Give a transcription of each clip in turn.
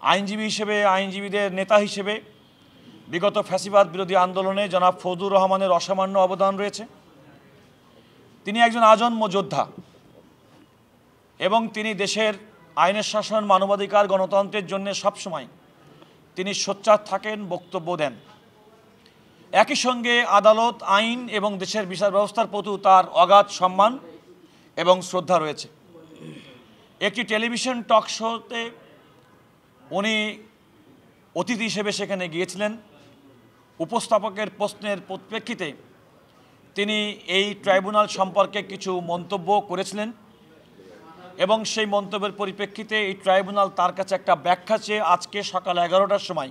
আইনজীবী হিসেবে, আইনজীবীদের নেতা হিসেবে বিগত ফ্যাসিবাদ বিরোধী আন্দোলনে জনাব ফজলুর রহমানের অসামান্য অবদান রয়েছে। তিনি একজন আজন্ম যোদ্ধা এবং তিনি দেশের আইনের শাসন, মানবাধিকার, গণতন্ত্রের জন্য সবসময় তিনি সোচ্চার থাকেন, বক্তব্য দেন। একই সঙ্গে আদালত, আইন এবং দেশের বিচার ব্যবস্থার প্রতি তার অগাধ সম্মান এবং শ্রদ্ধা রয়েছে। একটি টেলিভিশন টক শোতে উনি অতিথি হিসেবে সেখানে গিয়েছিলেন। উপস্থাপকের প্রশ্নের পরিপ্রেক্ষিতে তিনি এই ট্রাইব্যুনাল সম্পর্কে কিছু মন্তব্য করেছিলেন এবং সেই মন্তব্যের পরিপ্রেক্ষিতে এই ট্রাইব্যুনাল তার কাছে একটা ব্যাখ্যা চেয়ে আজকে সকাল 11টার সময়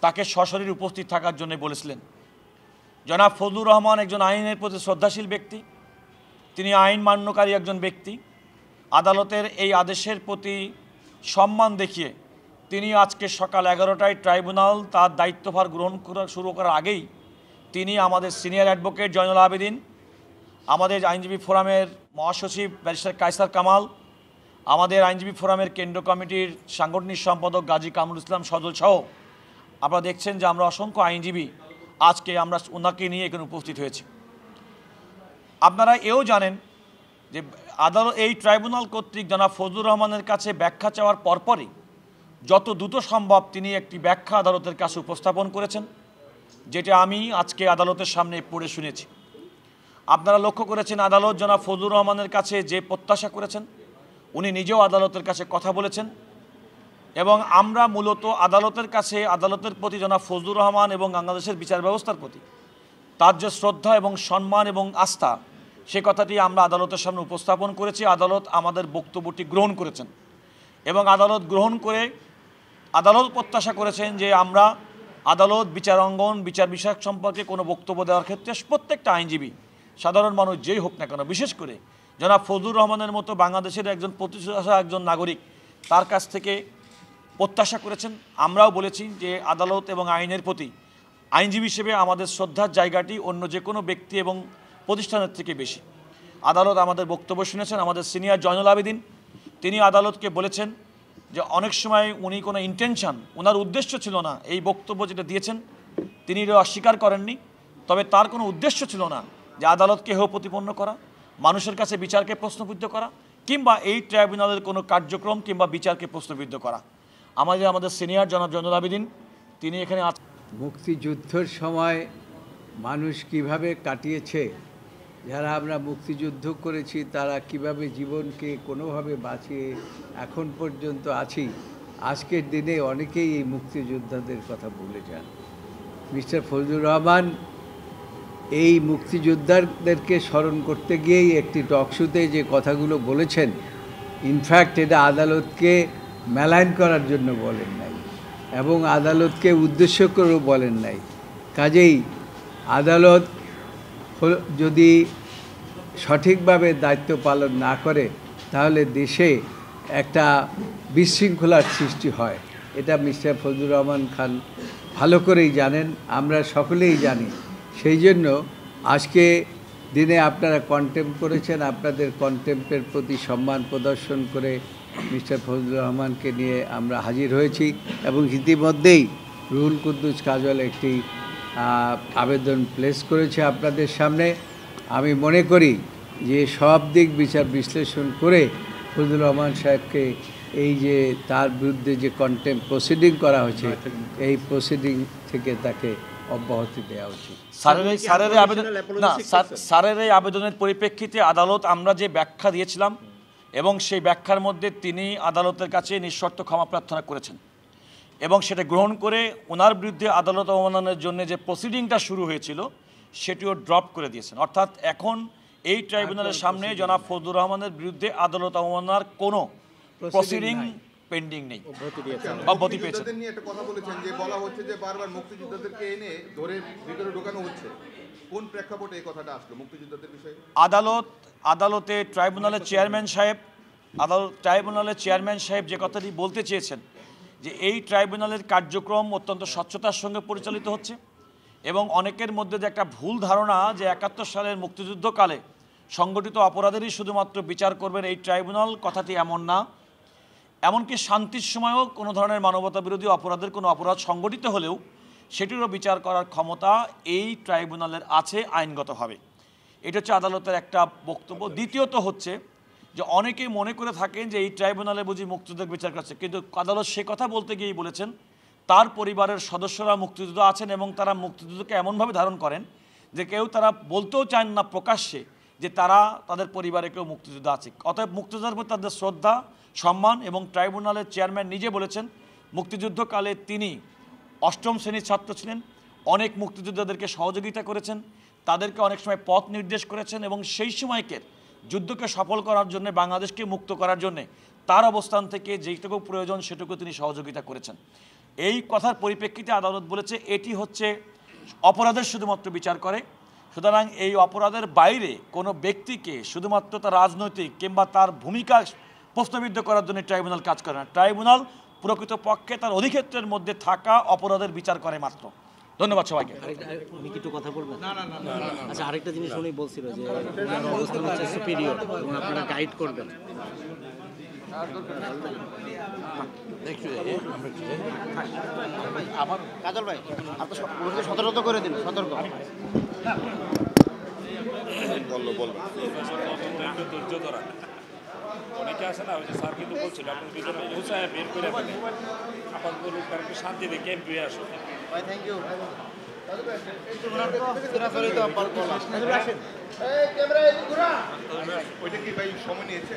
তাকে সশরীরে উপস্থিত থাকার জন্য বলেছিলেন। জনাব ফজলুর রহমান একজন আইনের প্রতি শ্রদ্ধাশীল ব্যক্তি, তিনি আইন মান্যকারী একজন ব্যক্তি। আদালতের এই আদেশের প্রতি সম্মান দেখিয়ে তিনি আজকে সকাল 11টায় ট্রাইব্যুনাল তার দায়িত্বভার গ্রহণ শুরু করার আগেই তিনি আমাদের সিনিয়র অ্যাডভোকেট জয়নুল আবেদিন, আমাদের আইনজীবী ফোরামের মহাসচিব ব্যারিস্টার কায়সার কামাল, আমাদের আইনজীবী ফোরামের কেন্দ্র কমিটির সাংগঠনিক সম্পাদক গাজী কামরুল ইসলাম সজল সহ আপনারা দেখছেন যে আমরা অসংখ্য আইনজীবী আজকে আমরা ওনাকে নিয়ে এখানে উপস্থিত হয়েছি। আপনারা এও জানেন যে আদালত এই ট্রাইব্যুনাল কর্তৃক জনাব ফজলুর রহমানের কাছে ব্যাখ্যা চাওয়ার পরপরই যত দ্রুত সম্ভব তিনি একটি ব্যাখ্যা আদালতের কাছে উপস্থাপন করেছেন, যেটা আমি আজকে আদালতের সামনে পড়ে শুনেছি। আপনারা লক্ষ্য করেছেন আদালত জনাব ফজলুর রহমানের কাছে যে প্রত্যাশা করেছেন, উনি নিজেও আদালতের কাছে কথা বলেছেন এবং আমরা মূলত আদালতের কাছে, আদালতের প্রতি জনাব ফজলুর রহমান এবং বাংলাদেশের বিচার ব্যবস্থার প্রতি তার যে শ্রদ্ধা এবং সম্মান এবং আস্থা, সে কথাটি আমরা আদালতের সামনে উপস্থাপন করেছি। আদালত আমাদের বক্তব্যটি গ্রহণ করেছেন এবং আদালত গ্রহণ করে আদালত প্রত্যাশা করেছেন যে আমরা আদালত, বিচার অঙ্গন, বিচার বিষয়ক সম্পর্কে কোনো বক্তব্য দেওয়ার ক্ষেত্রে প্রত্যেকটা আইনজীবী, সাধারণ মানুষ যেই হোক না কেন, বিশেষ করে জনাব ফজলুর রহমানের মতো বাংলাদেশের একজন প্রতিষ্ঠা একজন নাগরিক, তার কাছ থেকে প্রত্যাশা করেছেন। আমরাও বলেছি যে আদালত এবং আইনের প্রতি আইনজীবী হিসেবে আমাদের শ্রদ্ধার জায়গাটি অন্য যে কোনো ব্যক্তি এবং প্রতিষ্ঠানের থেকে বেশি। আদালত আমাদের বক্তব্য শুনেছেন। আমাদের সিনিয়র জয়নুল আবেদিন তিনি আদালতকে বলেছেন যে অনেক সময় উনি কোনো ইন্টেনশন, ওনার উদ্দেশ্য ছিল না, এই বক্তব্য যেটা দিয়েছেন তিনি এটা অস্বীকার করেননি, তবে তার কোনো উদ্দেশ্য ছিল না যে আদালতকে হেয় প্রতিপন্ন করা, মানুষের কাছে বিচারকে প্রশ্নবিদ্ধ করা কিংবা এই ট্রাইব্যুনালের কোনো কার্যক্রম কিংবা বিচারকে প্রশ্নবিদ্ধ করা। আমাদের সিনিয়র জনাব জয়নুল আবেদিন তিনি এখানে মুক্তিযুদ্ধের সময় মানুষ কিভাবে কাটিয়েছে, যারা আমরা মুক্তিযুদ্ধ করেছি তারা কিভাবে জীবনকে কোনোভাবে বাঁচিয়ে এখন পর্যন্ত আছি, আজকের দিনে অনেকেই এই মুক্তিযোদ্ধাদের কথা ভুলে যান। মিস্টার ফজলুর রহমান এই মুক্তিযোদ্ধাদেরকে স্মরণ করতে গিয়েই একটি টকশোতে যে কথাগুলো বলেছেন, ইনফ্যাক্ট এটা আদালতকে মেলাইন করার জন্য বলেন নাই এবং আদালতকে উদ্দেশ্য করেও বলেন নাই। কাজেই আদালত যদি সঠিকভাবে দায়িত্ব পালন না করে তাহলে দেশে একটা বিশৃঙ্খলার সৃষ্টি হয়। এটা মিস্টার ফজলুর রহমান খান ভালো করেই জানেন, আমরা সকলেই জানি। সেই জন্য আজকে দিনে আপনারা কন্টেম্প করেছেন, আপনাদের কন্টেম্পের প্রতি সম্মান প্রদর্শন করে মিস্টার ফজলুর রহমানকে নিয়ে আমরা হাজির হয়েছি এবং ইতিমধ্যেই রুহুল কুদ্দুস কাজল একটি আবেদন প্লেস করেছে আপনাদের সামনে। আমি মনে করি যে সব দিক বিচার বিশ্লেষণ করে ফজলুর রহমান সাহেবকে এই যে তার বিরুদ্ধে যে কন্টেম্প প্রসিডিং করা হয়েছে, এই প্রসিডিং থেকে তাকে অব্যাহতি দেওয়া উচিত। স্যারের এই আবেদনের পরিপ্রেক্ষিতে আদালত আমরা যে ব্যাখ্যা দিয়েছিলাম এবং সেই ব্যাখ্যার মধ্যে তিনি আদালতের কাছে নিঃশর্ত ক্ষমা প্রার্থনা করেছেন এবং সেটা গ্রহণ করে ওনার বিরুদ্ধে আদালত অবমাননার জন্য যে প্রসিডিংটা শুরু হয়েছিল সেটিও ড্রপ করে দিয়েছেন। অর্থাৎ এখন এই ট্রাইব্যুনালের সামনে জনাব ফজলুর রহমানের বিরুদ্ধে আদালত অবমাননার কোনো প্রসিডিং পেন্ডিং নেই, অব্যাহতি পেয়েছেন। একটা কথা বলেছেন যে বলা হচ্ছে যে বারবার মুক্তিযোদ্ধাদেরকে এনে ধরে ভিতরে ঢোকানো হচ্ছে, কোন প্রেক্ষাপটে এই কথাটা আসলো মুক্তিযোদ্ধাদের বিষয়ে? আদালতে ট্রাইব্যুনালের চেয়ারম্যান সাহেব যে কথাটি বলতে চেয়েছেন যে এই ট্রাইব্যুনালের কার্যক্রম অত্যন্ত স্বচ্ছতার সঙ্গে পরিচালিত হচ্ছে এবং অনেকের মধ্যে যে একটা ভুল ধারণা যে ৭১ সালের মুক্তিযুদ্ধকালে সংগঠিত অপরাধেরই শুধুমাত্র বিচার করবেন এই ট্রাইব্যুনাল, কথাটি এমন না। এমনকি শান্তির সময়ও কোনো ধরনের মানবতা বিরোধী অপরাধের কোনো অপরাধ সংগঠিত হলেও সেটিরও বিচার করার ক্ষমতা এই ট্রাইব্যুনালের আছে আইনগতভাবে। এটা হচ্ছে আদালতের একটা বক্তব্য। দ্বিতীয়ত হচ্ছে যে অনেকেই মনে করে থাকেন যে এই ট্রাইব্যুনালে বুঝি মুক্তিযুদ্ধের বিচার করছে, কিন্তু আদালত সে কথা বলতে গিয়েই বলেছেন তার পরিবারের সদস্যরা মুক্তিযুদ্ধ আছেন এবং তারা মুক্তিযুদ্ধকে এমনভাবে ধারণ করেন যে কেউ তারা বলতেও চান না প্রকাশ্যে যে তারা তাদের পরিবারে কেউ মুক্তিযুদ্ধ আছে। অতএব মুক্তিযুদ্ধের প্রতি তাদের শ্রদ্ধা সম্মান, এবং ট্রাইব্যুনালের চেয়ারম্যান নিজে বলেছেন মুক্তিযুদ্ধকালে তিনি 8ম শ্রেণীর ছাত্র ছিলেন, অনেক মুক্তিযোদ্ধাদেরকে সহযোগিতা করেছেন, তাদেরকে অনেক সময় পথ নির্দেশ করেছেন এবং সেই সময়কের যুদ্ধকে সফল করার জন্য, বাংলাদেশকে মুক্ত করার জন্যে তার অবস্থান থেকে যেটুকু প্রয়োজন সেটুকু তিনি সহযোগিতা করেছেন। এই কথার পরিপ্রেক্ষিতে আদালত বলেছে এটি হচ্ছে অপরাধের শুধুমাত্র বিচার করে, সুতরাং এই অপরাধের বাইরে কোনো ব্যক্তিকে শুধুমাত্র তার রাজনৈতিক কিংবা তার ভূমিকা প্রশ্নবিদ্ধ করার জন্য ট্রাইব্যুনাল কাজ করে না। ট্রাইব্যুনাল প্রকৃতপক্ষে তার অধিক্ষেত্রের মধ্যে থাকা অপরাধের বিচার করে মাত্র। ধন্যবাদ সবাইকে। উনি কি একটু কথা বলবেন? আচ্ছা, আরেকটা জিনিস উনি বলছিল যে ওনার অবস্থান হচ্ছে সুপিরিয়র এবং আপনারা গাইড করবেন। কাজল ভাই, আপনি সতর্ক করে দিন, সতর্ক। ধৈর্য ধরা অনেকে আছে না, ওই যে স্যার কিন্তু বলছিল আপনি ভিতরে বুঝায় বের করে ফেলে আপাতত লোকটার একটু শান্তি দিয়ে ক্যাম্পে আসো। ভাই থ্যাংক ইউ। ওইটা কি ভাই সময় নিয়েছে?